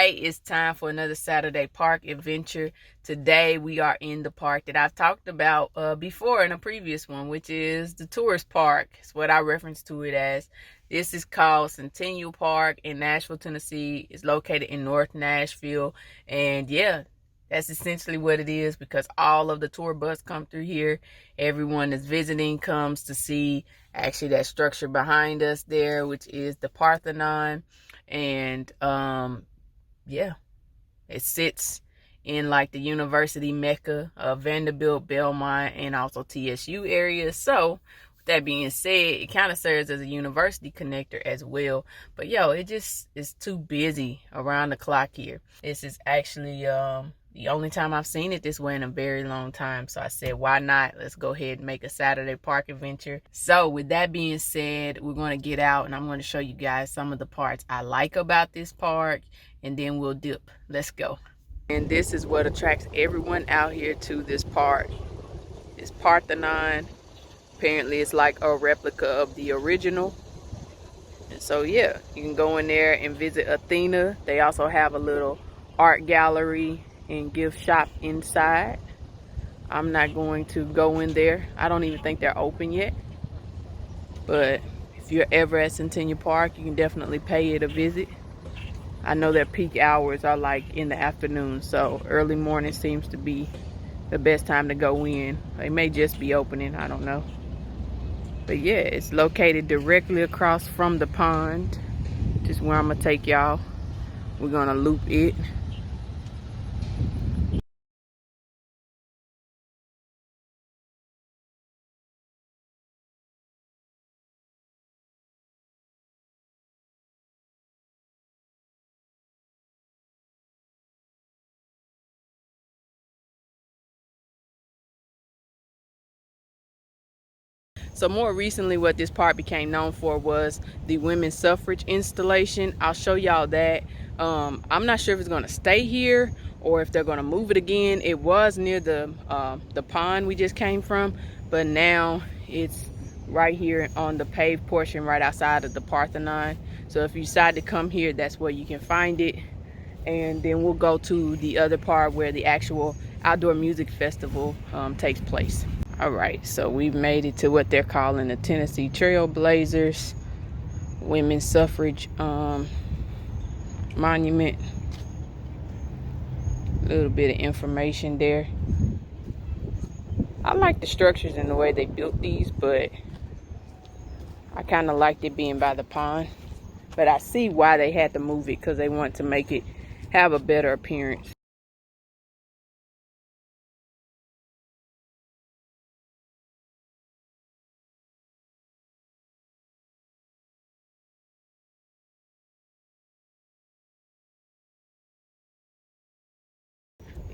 Hey, it's time for another Saturday Park adventure. Today we are in the park that I've talked about before in a previous one, which is the tourist park. It's what I reference to it as. This is called Centennial Park in Nashville, Tennessee. It's located in North Nashville. And yeah, that's essentially what it is because all of the tour bus come through here. Everyone that's visiting comes to see actually that structure behind us there, which is the Parthenon. And yeah, it sits in like the university mecca of Vanderbilt, Belmont, and also TSU areas. So with that being said, it kind of serves as a university connector as well. But yo, it just is too busy around the clock here. This is actually the only time I've seen it this way in a very long time. So I said, why not? Let's go ahead and make a Saturday park adventure. So with that being said, we're going to get out and I'm going to show you guys some of the parts I like about this park, and then we'll dip. Let's go. And this is what attracts everyone out here to this park. It's Parthenon. Apparently it's like a replica of the original. And so yeah, you can go in there and visit Athena. They also have a little art gallery and gift shop inside. I'm not going to go in there. I don't even think they're open yet. But if you're ever at Centennial Park, you can definitely pay it a visit. I know their peak hours are like in the afternoon, so early morning seems to be the best time to go in. They may just be opening, I don't know. But yeah, it's located directly across from the pond, which is where I'm gonna take y'all. We're gonna loop it. So more recently, what this park became known for was the women's suffrage installation. I'll show y'all that. I'm not sure if it's gonna stay here or if they're gonna move it again. It was near the pond we just came from, but now it's right here on the paved portion right outside of the Parthenon. So if you decide to come here, that's where you can find it. And then we'll go to the other part where the actual outdoor music festival takes place. All right, so we've made it to what they're calling the Tennessee Trailblazers Women's Suffrage Monument. A little bit of information there. I like the structures and the way they built these, but I kind of liked it being by the pond. But I see why they had to move it, because they want to make it have a better appearance.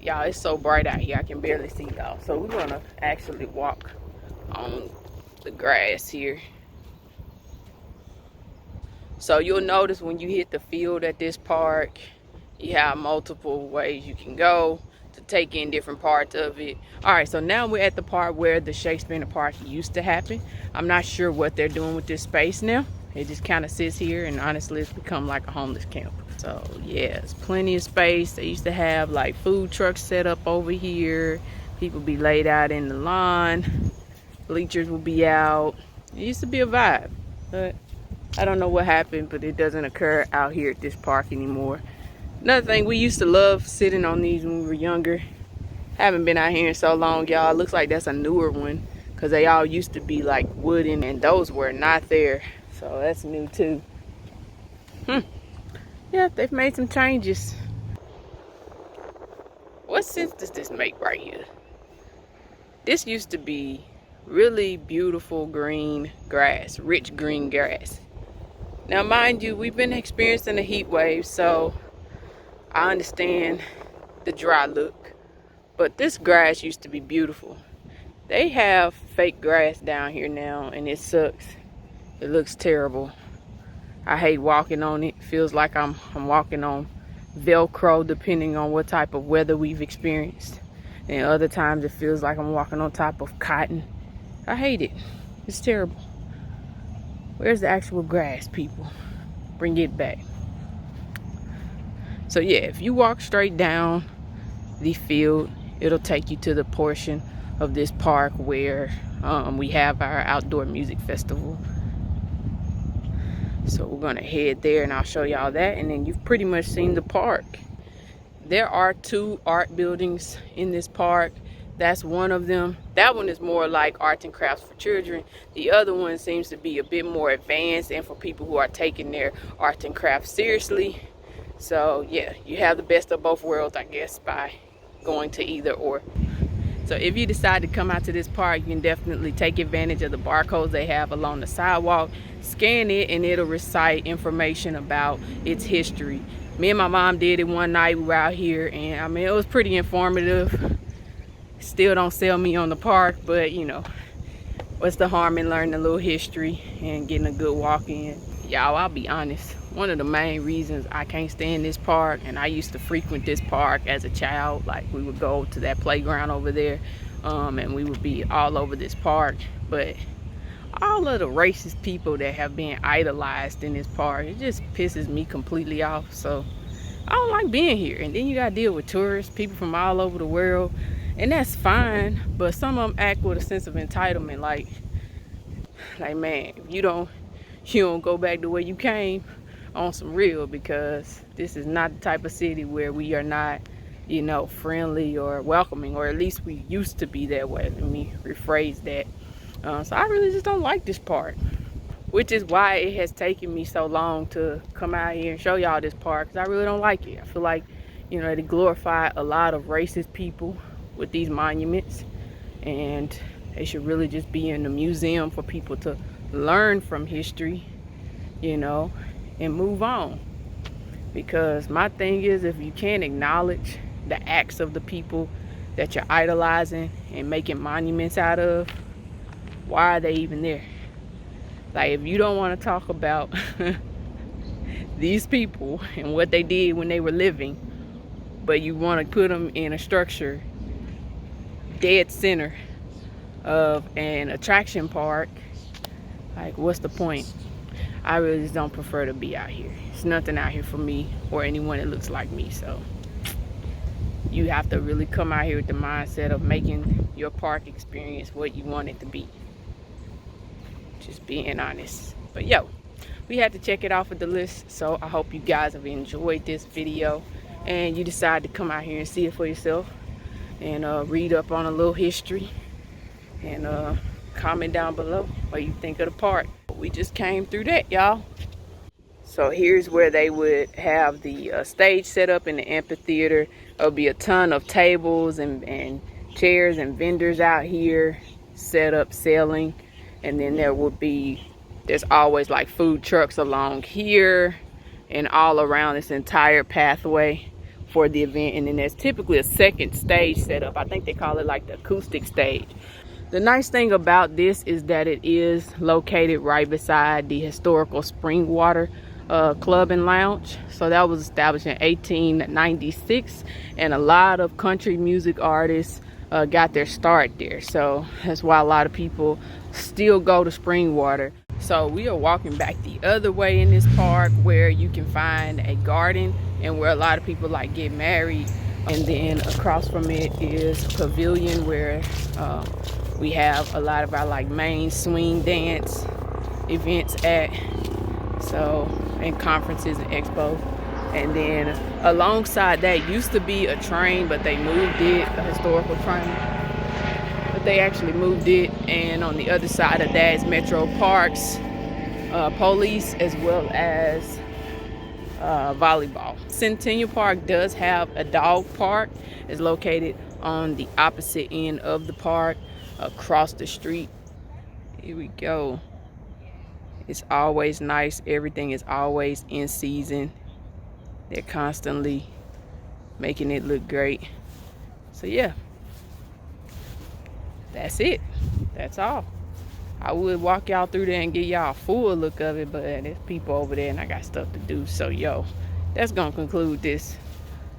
Y'all, it's so bright out here I can barely see y'all, so we're gonna actually walk on the grass here. So you'll notice when you hit the field at this park, you have multiple ways you can go to take in different parts of it. All right, so now we're at the part where the Shakespeare in the Park used to happen. I'm not sure what they're doing with this space now. It just kind of sits here, and honestly it's become like a homeless camp. So yeah, it's plenty of space. They used to have like food trucks set up over here. People be laid out in the lawn. Bleachers will be out. It used to be a vibe, but I don't know what happened, but it doesn't occur out here at this park anymore. Another thing, we used to love sitting on these when we were younger. Haven't been out here in so long, y'all. It looks like that's a newer one, because they all used to be like wooden, and those were not there. So that's new too. Yeah, they've made some changes. What sense does this make right here? This used to be really beautiful green grass, rich green grass. Now mind you, we've been experiencing a heat wave, so I understand the dry look. But this grass used to be beautiful. They have fake grass down here now, and it sucks. It looks terrible. I hate walking on it. Feels like I'm walking on Velcro, depending on what type of weather we've experienced. And other times it feels like I'm walking on top of cotton. I hate it. It's terrible. Where's the actual grass, people? Bring it back. So yeah, if you walk straight down the field, it'll take you to the portion of this park where we have our outdoor music festival. So we're gonna head there and I'll show y'all that, and then you've pretty much seen the park. There are 2 art buildings in this park. That's one of them. That one is more like arts and crafts for children. The other one seems to be a bit more advanced and for people who are taking their arts and crafts seriously. So yeah, you have the best of both worlds, I guess, by going to either or. So if you decide to come out to this park, you can definitely take advantage of the barcodes they have along the sidewalk. Scan it and it'll recite information about its history. Me and my mom did it one night. We were out here, and I mean, it was pretty informative. Still don't sell me on the park, but you know, what's the harm in learning a little history and getting a good walk in? Y'all, I'll be honest, one of the main reasons I can't stand this park, and I used to frequent this park as a child, like we would go to that playground over there, and we would be all over this park, but all of the racist people that have been idolized in this park, it just pisses me completely off. So I don't like being here. And then you gotta deal with tourists, people from all over the world, and that's fine, but some of them act with a sense of entitlement, like man, if you don't go back to where you came on some real, because this is not the type of city where we are not, you know, friendly or welcoming, or at least we used to be that way. Let me rephrase that. So I really just don't like this park, which is why it has taken me so long to come out here and show y'all this park, because I really don't like it. I feel like, you know, they glorify a lot of racist people with these monuments, and they should really just be in the museum for people to learn from history, you know, and move on. Because my thing is, if you can't acknowledge the acts of the people that you're idolizing and making monuments out of, why are they even there? Like, if you don't want to talk about these people and what they did when they were living, but you want to put them in a structure dead center of an attraction park, like, what's the point? I really just don't prefer to be out here. It's nothing out here for me or anyone that looks like me. So you have to really come out here with the mindset of making your park experience what you want it to be. Just being honest. But yo, we had to check it off of the list, so I hope you guys have enjoyed this video and you decide to come out here and see it for yourself, and read up on a little history, and comment down below what you think of the park. We just came through that, y'all. So here's where they would have the stage set up in the amphitheater. There'll be a ton of tables and chairs and vendors out here set up selling. And then there's always like food trucks along here and all around this entire pathway for the event. And then there's typically a second stage set up. I think they call it like the acoustic stage. The nice thing about this is that it is located right beside the historical Springwater Club and Lounge. So that was established in 1896, and a lot of country music artists got their start there. So that's why a lot of people still go to Springwater. So we are walking back the other way in this park, where you can find a garden and where a lot of people like get married. And then across from it is a pavilion where we have a lot of our like main swing dance events at, so, and conferences and expos. And then alongside that used to be a train, but they moved it, a historical train, but they actually moved it. And on the other side of that is Metro Parks police, as well as volleyball. Centennial Park does have a dog park. It's located on the opposite end of the park, across the street. Here we go. It's always nice. Everything is always in season. They're constantly making it look great. So yeah, that's it. That's all. I would walk y'all through there and get y'all a full look of it, but there's people over there and I got stuff to do. So yo, that's gonna conclude this.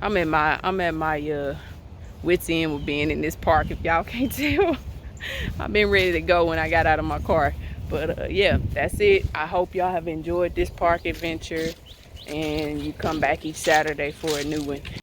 I'm at my wit's end with being in this park, if y'all can't tell. I've been ready to go when I got out of my car. But yeah, that's it. I hope y'all have enjoyed this park adventure. and you come back each Saturday for a new one.